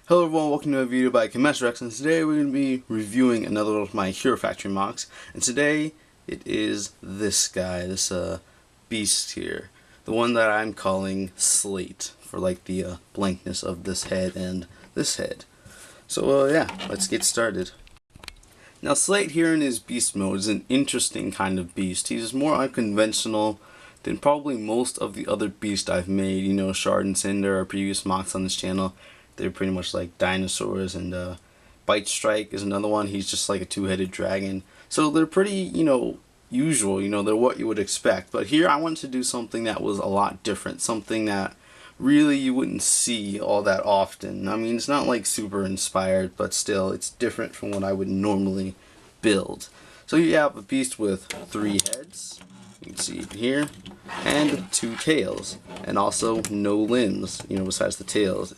Hello everyone, welcome to a video by Rex, and today we're going to be reviewing another of my Hero Factory mocks, and today it is this guy, this beast here, the one that I'm calling Slate, for like the blankness of this head and this head. So yeah, let's get started. Now Slate here in his beast mode is an interesting kind of beast. He's more unconventional than probably most of the other beasts I've made, you know, Shard and Cinder, or previous mocks on this channel. They're pretty much like dinosaurs, and Bite Strike is another one. He's just like a two-headed dragon. So they're pretty, you know, usual, you know, they're what you would expect. But here I wanted to do something that was a lot different, something that really you wouldn't see all that often. I mean, it's not like super inspired, but still, it's different from what I would normally build. So you have a beast with 3 heads, you can see here, and 2 tails, and also no limbs, you know, besides the tails.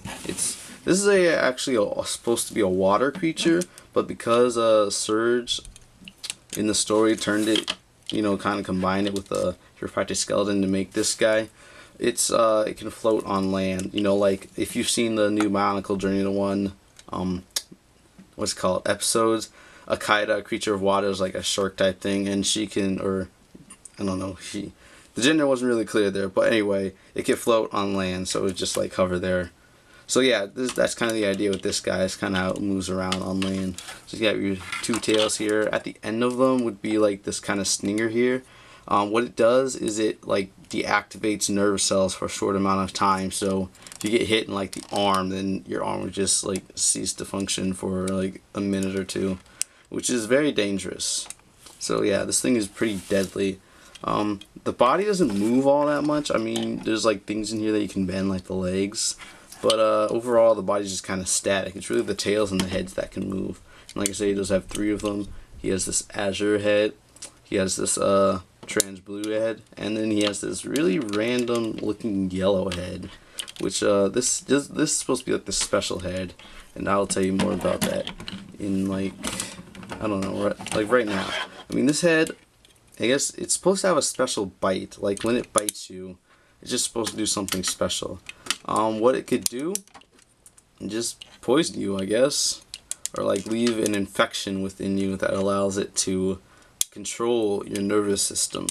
This is actually supposed to be a water creature, but because Surge in the story turned it, you know, kind of combined it with a refracted skeleton to make this guy, it can float on land. You know, like if you've seen the new Bionicle Journey to One, what's it called, episodes, Akaida, a creature of water, is like a shark type thing, and she can, or I don't know, the gender wasn't really clear there, but anyway, it can float on land, so it's just like hover there. So yeah, that's kind of the idea with this guy. It's kind of how it moves around on land. So you got your 2 tails here. At the end of them would be like this kind of stinger here. What it does is it like deactivates nerve cells for a short amount of time. So if you get hit in like the arm, then your arm would just like cease to function for like a minute or two, which is very dangerous. So yeah, this thing is pretty deadly. The body doesn't move all that much. I mean, there's like things in here that you can bend, like the legs. But overall, the body's just kind of static. It's really the tails and the heads that can move. And like I say, he does have 3 of them. He has this azure head. He has this trans blue head. And then he has this really random looking yellow head. Which, this is supposed to be like the special head. And I'll tell you more about that in like, I don't know, right now. I mean, this head, I guess it's supposed to have a special bite. Like when it bites you, it's just supposed to do something special. What it could do, just poison you, I guess, or like leave an infection within you that allows it to control your nervous system.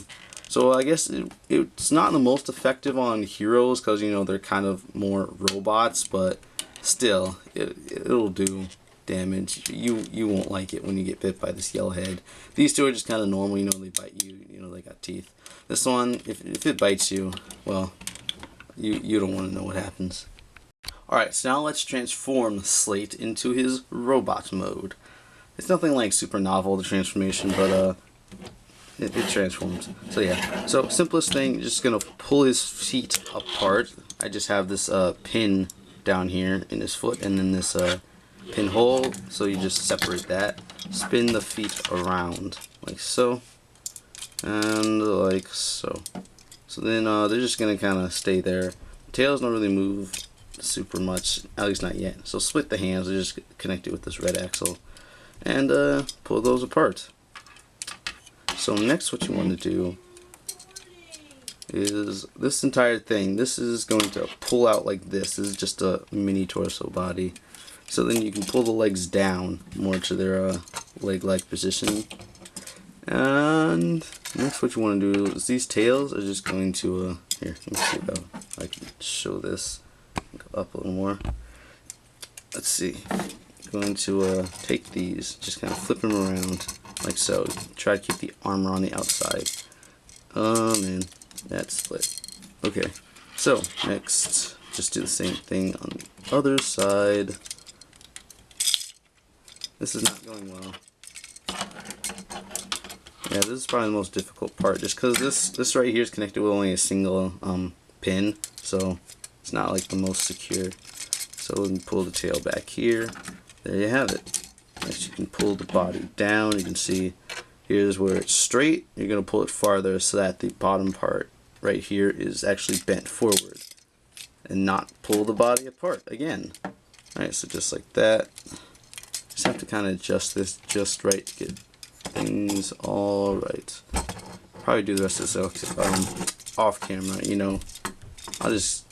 So I guess it's not the most effective on heroes because, you know, they're kind of more robots, but still, it'll do damage. You won't like it when you get bit by this yellowhead. These 2 are just kind of normal, you know, they bite you, you know, they got teeth. This one, if it bites you, well, you don't want to know what happens. Alright, so now let's transform Slate into his robot mode. It's nothing like super novel, the transformation, but it transforms. So yeah, so simplest thing, just gonna pull his feet apart. I just have this pin down here in his foot, and then this pinhole, so you just separate that, spin the feet around like so, and like so. So then they're just gonna kind of stay there. The tails don't really move super much, at least not yet. So split the hands, just connect it with this red axle, and pull those apart. So next, what you want to do is this entire thing. This is going to pull out like this. This is just a mini torso body. So then you can pull the legs down more to their leg-like position. And next, what you want to do is these tails are just going to, here, let me see if I can show this. Go up a little more. Let's see. Going to take these, just kind of flip them around like so. Try to keep the armor on the outside. Man, that's split. Okay, so next, just do the same thing on the other side. This is not going well. Yeah, this is probably the most difficult part, just because this right here is connected with only a single pin, so it's not like the most secure. So we can pull the tail back here. There you have it. Next, you can pull the body down. You can see here's where it's straight. You're going to pull it farther so that the bottom part right here is actually bent forward, and not pull the body apart again. Alright, so just like that. Just have to kind of adjust this just right to get things all right. Probably do the rest of this off camera, you know. I'll just,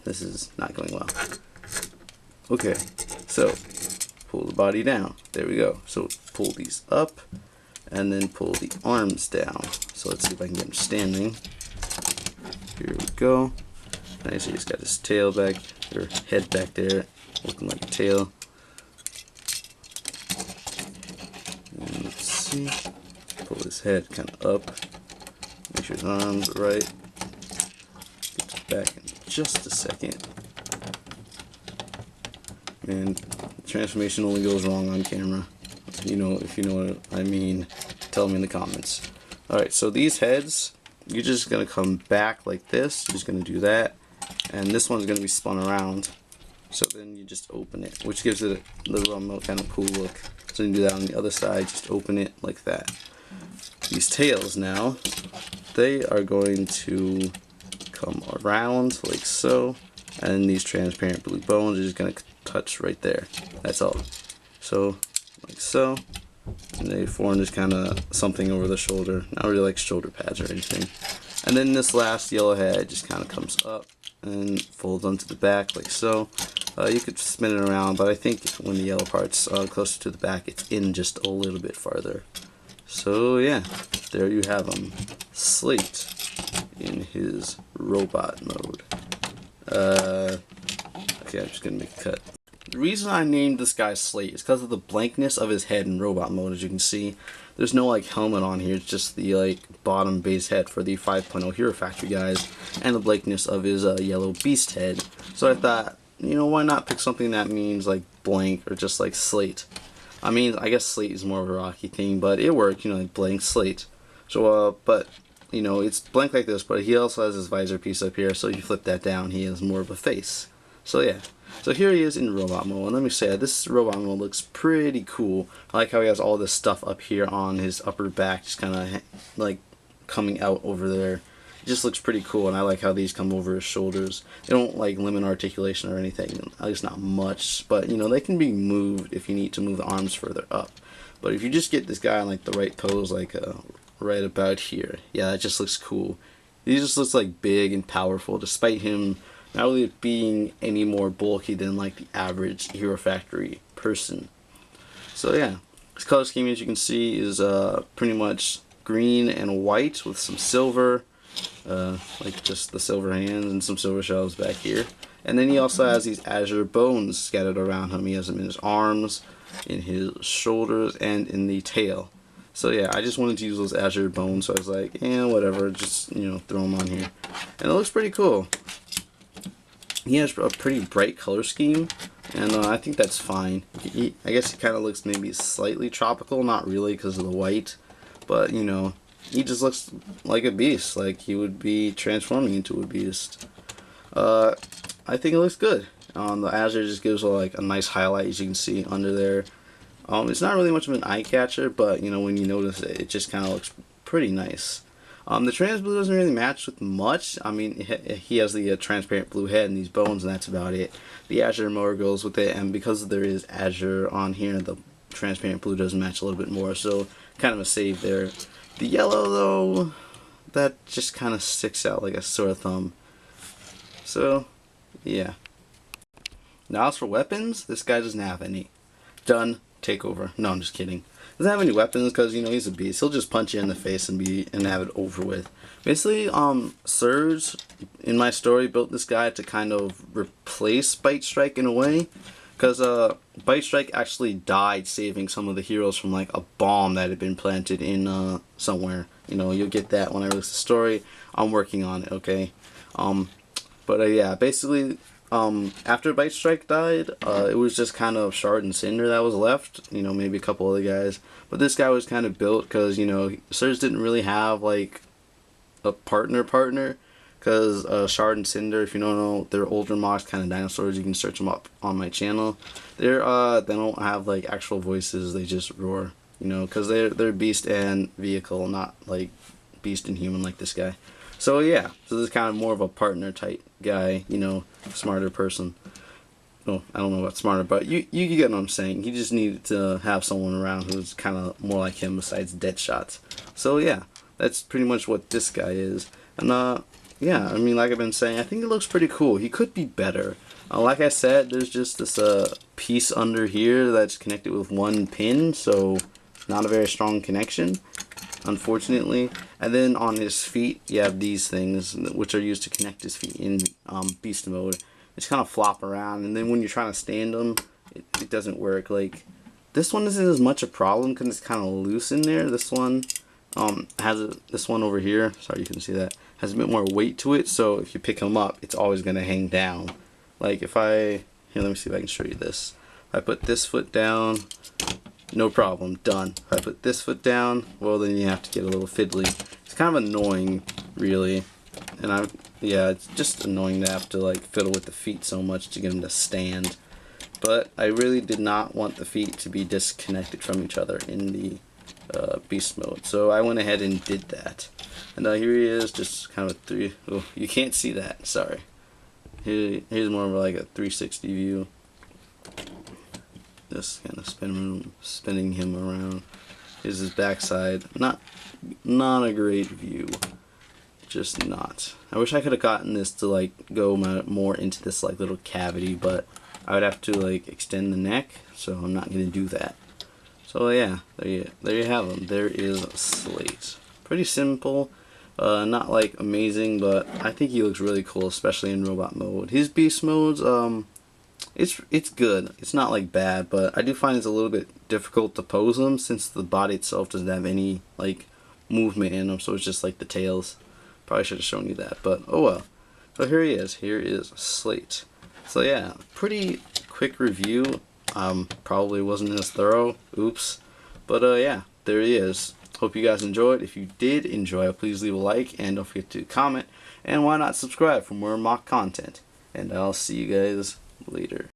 this is not going well. Okay, so pull the body down. There we go. So pull these up and then pull the arms down. So let's see if I can get him standing. Here we go. Nice, he's got his tail back, or head back there, looking like a tail. And let's see, pull his head kind of up, make sure his arms are right. Get to the back in just a second. And transformation only goes wrong on camera. You know, if you know what I mean, tell me in the comments. Alright, so these heads, you're just going to come back like this. You're just going to do that. And this one's going to be spun around. So then you just open it, which gives it a little kind of cool look. So you can do that on the other side, just open it like that. These tails now, they are going to come around like so. And these transparent blue bones are just going to touch right there. That's all. So, like so. And they form this kind of something over the shoulder. Not really like shoulder pads or anything. And then this last yellow head just kind of comes up and folds onto the back like so. You could spin it around, but I think when the yellow part's closer to the back, it's in just a little bit farther. So yeah, there you have him. Slate in his robot mode. Okay, I'm just gonna make a cut. The reason I named this guy Slate is because of the blankness of his head in robot mode. As you can see, there's no like helmet on here. It's just the like bottom base head for the 5.0 Hero Factory guys, and the blankness of his yellow beast head. So I thought, you know, why not pick something that means like blank or just like slate? I mean, I guess slate is more of a Rocky thing, but it worked, you know, like blank slate. So, but you know, it's blank like this, but he also has his visor piece up here. So if you flip that down, he has more of a face. So yeah. So here he is in robot mode, and let me say, this robot mode looks pretty cool. I like how he has all this stuff up here on his upper back, just kind of like coming out over there. It just looks pretty cool, and I like how these come over his shoulders. They don't like limit articulation or anything, at least not much, but you know, they can be moved if you need to move the arms further up. But if you just get this guy in like the right pose, like right about here, yeah, that just looks cool. He just looks like big and powerful, despite him not really being any more bulky than like the average Hero Factory person. So yeah, his color scheme, as you can see, is pretty much green and white with some silver, like just the silver hands and some silver shells back here. And then he also has these azure bones scattered around him. He has them in his arms, in his shoulders, and in the tail. So yeah, I just wanted to use those azure bones, so I was like, whatever, just, you know, throw them on here. And it looks pretty cool. He has a pretty bright color scheme, and I think that's fine. I guess he kind of looks maybe slightly tropical, not really because of the white, but you know, he just looks like a beast, like he would be transforming into a beast. I think it looks good. The azure just gives like a nice highlight, as you can see under there. It's not really much of an eye catcher, but you know, when you notice it, it just kind of looks pretty nice. The trans blue doesn't really match with much. I mean, he has the transparent blue head and these bones, and that's about it. The azure more goes with it, and because there is azure on here, the transparent blue does match a little bit more, so kind of a save there. The yellow, though, that just kind of sticks out like a sore thumb. So, yeah. Now as for weapons, this guy doesn't have any. Done. Take over. No, I'm just kidding. Doesn't have any weapons because, you know, he's a beast. He'll just punch you in the face and have it over with. Basically, Surge in my story built this guy to kind of replace Bite Strike in a way, because Bite Strike actually died saving some of the heroes from like a bomb that had been planted in somewhere. You know, you'll get that when I release the story. I'm working on it, okay? Yeah, basically, after Bite Strike died, it was just kind of Shard and Cinder that was left, you know, maybe a couple other guys, but this guy was kind of built because, you know, Surge didn't really have, like, a partner, because Shard and Cinder, if you don't know, they're older mocks, kind of dinosaurs. You can search them up on my channel. They don't have, like, actual voices, they just roar, you know, because they're beast and vehicle, not, like, beast and human like this guy. So yeah, so this is kind of more of a partner type guy, you know, smarter person. No, I don't know about smarter, but you get what I'm saying. He just needed to have someone around who's kind of more like him besides Deadshot. So yeah, that's pretty much what this guy is. And yeah, I mean, like I've been saying, I think it looks pretty cool. He could be better. Like I said, there's just this piece under here that's connected with one pin, so not a very strong connection, unfortunately. And then on his feet, you have these things, which are used to connect his feet in beast mode. They just kind of flop around, and then when you're trying to stand them, it doesn't work. Like, this one isn't as much a problem because it's kind of loose in there. This one this one over here, sorry you can see that, has a bit more weight to it, so if you pick him up, it's always going to hang down. Like if here, let me see if I can show you this. If I put this foot down, no problem, done. If I put this foot down, well then you have to get a little fiddly. It's kind of annoying, really. And yeah, it's just annoying to have to like fiddle with the feet so much to get them to stand. But I really did not want the feet to be disconnected from each other in the beast mode. So I went ahead and did that. And here he is, just kind of oh, you can't see that, sorry. Here's more of like a 360 view. Just kind of spinning him around. Here's his backside. Not a great view. Just not. I wish I could have gotten this to like go more into this like little cavity, but I would have to like extend the neck, so I'm not gonna do that. So yeah, there you have him. There is Slate. Pretty simple. Not like amazing, but I think he looks really cool, especially in robot mode. His beast modes, it's good. It's not like bad, but I do find it's a little bit difficult to pose him since the body itself doesn't have any like movement in him, so it's just like the tails. Probably should have shown you that, but oh well. So here he is. Here is Slate. So yeah, pretty quick review. Probably wasn't as thorough. Oops. But yeah, there he is. Hope you guys enjoyed. If you did enjoy, please leave a like and don't forget to comment. And why not subscribe for more mock content. And I'll see you guys later.